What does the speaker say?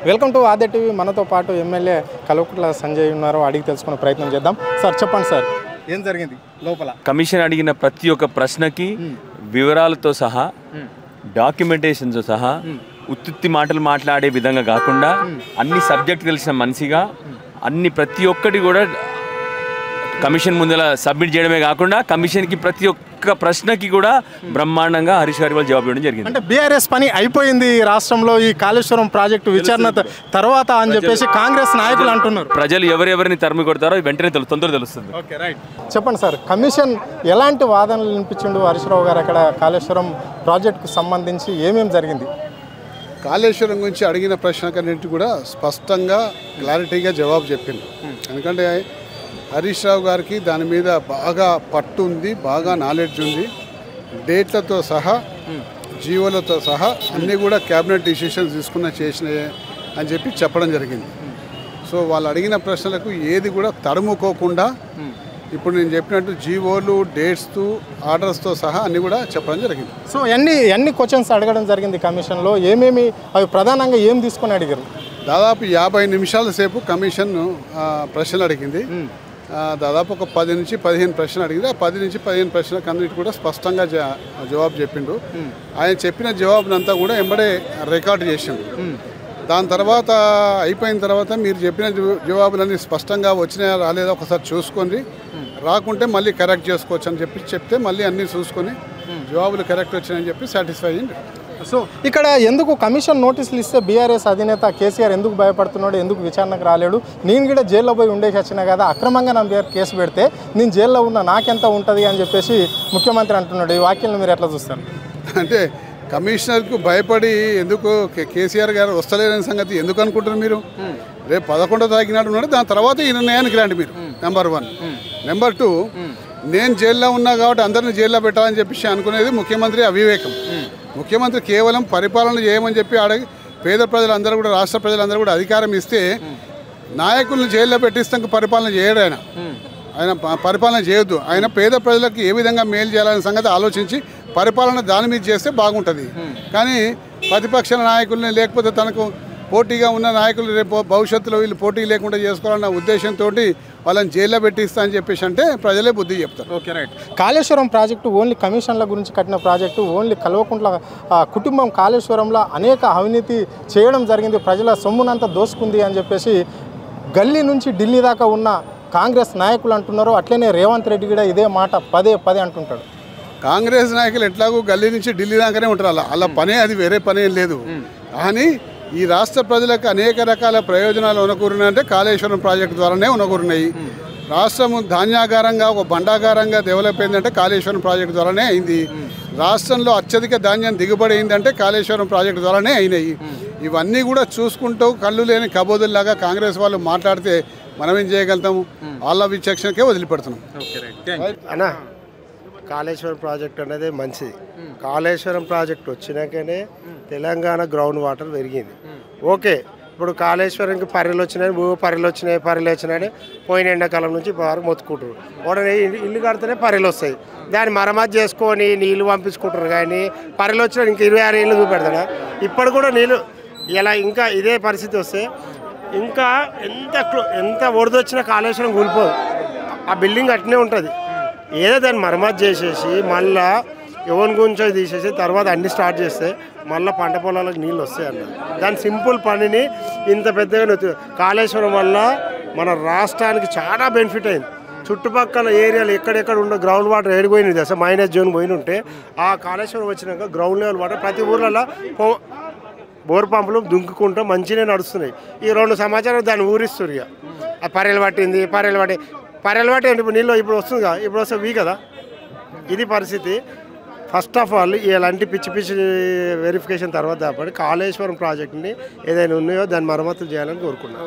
Welcome to Aadya TV. మనతో పాటు MLA Kalvakuntla Sanjay ఉన్నారు. అడిగి తెలుసుకునే ప్రయత్నం చేద్దాం. సార్ చెప్పండి సార్, ఏం జరిగింది లోపల? కమిషన్ అడిగిన ప్రతి ఒక్క ప్రశ్నకి వివరాలతో సహా, డాక్యుమెంటేషన్తో సహా, ఉత్తుత్తి మాటలు మాట్లాడే విధంగా కాకుండా అన్ని సబ్జెక్ట్ తెలిసిన మనిషిగా అన్ని ప్రతి ఒక్కటి కూడా కమిషన్ ముందర సబ్మిట్ చేయడమే కాకుండా కమిషన్కి ప్రతి ఒక్క ప్రశ్నకి కూడా బ్రహ్మాండంగా హరీష్ గారి వాళ్ళు జవాబు ఇవ్వడం జరిగింది. అంటే బీఆర్ఎస్ పని అయిపోయింది రాష్ట్రంలో ఈ కాళేశ్వరం ప్రాజెక్టు విచారణ తర్వాత అని చెప్పేసి కాంగ్రెస్ నాయకులు అంటున్నారు. ప్రజలు ఎవరెవరిని తరిమి కొడతారో వెంటనే తొందరగా తెలుస్తుంది. Okay, right. చెప్పండి సార్, కమిషన్ ఎలాంటి వాదనలు వినిపించిండు హరీష్ రావు గారు అక్కడ కాళేశ్వరం ప్రాజెక్టుకు సంబంధించి ఏమేమి జరిగింది? కాళేశ్వరం గురించి అడిగిన ప్రశ్నకన్నింటి కూడా స్పష్టంగా క్లారిటీగా జవాబు చెప్పింది. ఎందుకంటే హరీష్ రావు గారికి దాని మీద బాగా పట్టు ఉంది, బాగా నాలెడ్జ్ ఉంది. డేట్లతో సహా, జీవోలతో సహా అన్నీ కూడా క్యాబినెట్ డిసిషన్స్ చేసినాయి అని చెప్పి చెప్పడం జరిగింది. సో వాళ్ళు అడిగిన ప్రశ్నలకు ఏది కూడా తడుముకోకుండా ఇప్పుడు నేను చెప్పినట్టు జీవోలు, డేట్స్తో, ఆర్డర్స్తో సహా అన్నీ కూడా చెప్పడం జరిగింది. సో ఎన్ని క్వశ్చన్స్ అడగడం జరిగింది కమిషన్లో? ఏమేమి అవి ప్రధానంగా ఏం తీసుకొని అడిగారు? దాదాపు 50 నిమిషాల సేపు కమిషన్ ప్రశ్నలు అడిగింది. దాదాపు ఒక 10 నుంచి 15 ప్రశ్నలు అడిగింది. ఆ 10 నుంచి 15 ప్రశ్నలకు అన్నిటి కూడా స్పష్టంగా జవాబు చెప్పిండు. ఆయన చెప్పిన జవాబునంతా కూడా ఎంబడే రికార్డు చేసిండు. దాని తర్వాత అయిపోయిన తర్వాత మీరు చెప్పిన జవాబులన్నీ స్పష్టంగా వచ్చినాయా రాలేదా ఒకసారి చూసుకొని, రాకుంటే మళ్ళీ కరెక్ట్ చేసుకోవచ్చు అని చెప్తే మళ్ళీ అన్నీ చూసుకొని జవాబులు కరెక్ట్ వచ్చినాయని చెప్పి సాటిస్ఫై అయ్యింది. సో ఇక్కడ ఎందుకు కమిషన్ నోటీసులు ఇస్తే బీఆర్ఎస్ అధినేత కేసీఆర్ ఎందుకు భయపడుతున్నాడు, ఎందుకు విచారణకు రాలేడు? నేను కూడా జైల్లో పోయి ఉండేసి వచ్చినా కదా, అక్రమంగా నా పేరు కేసు పెడితే నేను జైల్లో ఉన్నా నాకెంత ఉంటుంది అని చెప్పేసి ముఖ్యమంత్రి అంటున్నాడు. ఈ వాక్యాలను మీరు ఎట్లా చూస్తారు? అంటే కమిషనర్కు భయపడి ఎందుకు కేసీఆర్ గారు వస్తలేని సంగతి ఎందుకు అనుకుంటున్నారు మీరు? రేపు 11వ తారీఖు నాడు ఉన్నాడు, దాని తర్వాత ఈ నిర్ణయానికి రండి మీరు. నెంబర్ 1. నెంబర్ 2, నేను జైల్లో ఉన్నా కాబట్టి అందరిని జైల్లో పెట్టాలని చెప్పేసి అనుకునేది ముఖ్యమంత్రి అవివేకం. ముఖ్యమంత్రి కేవలం పరిపాలన చేయమని చెప్పి పేద ప్రజలందరూ కూడా, రాష్ట్ర ప్రజలందరూ కూడా అధికారం ఇస్తే నాయకులను జైల్లో పెట్టిస్తాక పరిపాలన చేయడు. ఆయన పరిపాలన చేయొద్దు. ఆయన పేద ప్రజలకు ఏ విధంగా మేలు చేయాలనే సంగతి ఆలోచించి పరిపాలన దాని మీద చేస్తే బాగుంటుంది. కానీ ప్రతిపక్ష నాయకుల్ని, లేకపోతే తనకు పోటీగా ఉన్న నాయకులు రేపు భవిష్యత్తులో వీళ్ళు పోటీ లేకుండా చేసుకోవాలన్న ఉద్దేశంతో వాళ్ళని జైల్లో పెట్టిస్తా అని చెప్పేసి అంటే ప్రజలే బుద్ధి చెప్తారు. Okay, right. Kaleshwaram project only కమిషన్ల గురించి కట్టిన ప్రాజెక్టు, ఓన్లీ కల్వకుంట్ల కుటుంబం కాళేశ్వరంలో అనేక అవినీతి చేయడం జరిగింది, ప్రజల సొమ్మునంతా దోసుకుంది అని చెప్పేసి గల్లీ నుంచి ఢిల్లీ దాకా ఉన్న కాంగ్రెస్ నాయకులు అంటున్నారు. అట్లనే రేవంత్ రెడ్డి కూడా ఇదే మాట పదే అంటుంటాడు. కాంగ్రెస్ నాయకులు ఎట్లాగూ గల్లీ నుంచి ఢిల్లీ దాకానే ఉంటారు. అలా పనే, అది వేరే పనే లేదు. కానీ ఈ రాష్ట్ర ప్రజలకు అనేక రకాల ప్రయోజనాలు ఉనకూరినాయంటే కాళేశ్వరం ప్రాజెక్టు ద్వారానే ఉనకూరినాయి. రాష్ట్రము ధాన్యాగారంగా, ఒక బండాగారంగా డెవలప్ అయిందంటే కాళేశ్వరం ప్రాజెక్టు ద్వారానే అయింది. రాష్ట్రంలో అత్యధిక ధాన్యం దిగుబడి అయిందంటే కాళేశ్వరం ప్రాజెక్టు ద్వారానే అయినాయి. ఇవన్నీ కూడా చూసుకుంటూ కళ్ళు లేని కబోదుల్లాగా కాంగ్రెస్ వాళ్ళు మాట్లాడితే మనం ఏం చేయగలుగుతాము? వాళ్ళ విచక్షణకే వదిలిపెడుతున్నాం. అన్నా, కాళేశ్వరం ప్రాజెక్ట్ అనేది మంచిది. కాళేశ్వరం ప్రాజెక్ట్ వచ్చినాకనే తెలంగాణ గ్రౌండ్ వాటర్ పెరిగింది. ఓకే, ఇప్పుడు కాళేశ్వరంకి పర్రెలు వచ్చినాయని పోయిన ఎండాకాలం నుంచి వారు మొత్తుకుంటారు. వాడని ఇల్లు కడితేనే పర్రెలు వస్తాయి, దాన్ని మరమ్మతు చేసుకొని నీళ్ళు పంపించుకుంటారు. కానీ పర్రెలు వచ్చినా ఇంకా 26 ఏళ్ళు చూపెడతాడా? ఇప్పుడు కూడా నీళ్ళు ఇలా ఇంకా ఇదే పరిస్థితి వస్తే ఇంకా ఎంత వరదొచ్చినా కాళేశ్వరం కూలిపోదు. ఆ బిల్డింగ్ అట్నే ఉంటుంది. ఏదో దాన్ని మరమ్మతు చేసేసి మళ్ళా ఎవరి గురించో తీసేసి తర్వాత అన్ని స్టార్ట్ చేస్తే మళ్ళీ పంట పొలాలకు నీళ్ళు వస్తాయి అన్న. దాని సింపుల్ పనిని ఇంత పెద్దగా కాళేశ్వరం వల్ల మన రాష్ట్రానికి చాలా బెనిఫిట్ అయింది. చుట్టుపక్కల ఏరియాలు ఎక్కడెక్కడ ఉన్న గ్రౌండ్ వాటర్ ఏడిపోయినది అసలు మైనస్ జోన్ పోయిన ఉంటే ఆ కాళేశ్వరం వచ్చినాక గ్రౌండ్ లెవెల్ వాటర్ ప్రతి ఊర్లలో బోర్ పంపులు దుంకుకుంటూ మంచిగా నడుస్తున్నాయి. ఈ 2 సమాచారం దాన్ని ఊరిస్తారు. ఇక ఆ పర్రెలు పట్టి ఇప్పుడు నీళ్ళు ఇప్పుడు వస్తుంది కదా, ఇప్పుడు వస్తే కదా, ఇది పరిస్థితి. ఫస్ట్ ఆఫ్ ఆల్ ఇలాంటి పిచ్చి వెరిఫికేషన్ తర్వాత కాళేశ్వరం ప్రాజెక్ట్ని ఏదైనా ఉన్నాయో దాన్ని మరమ్మతులు చేయాలని కోరుకున్నాను.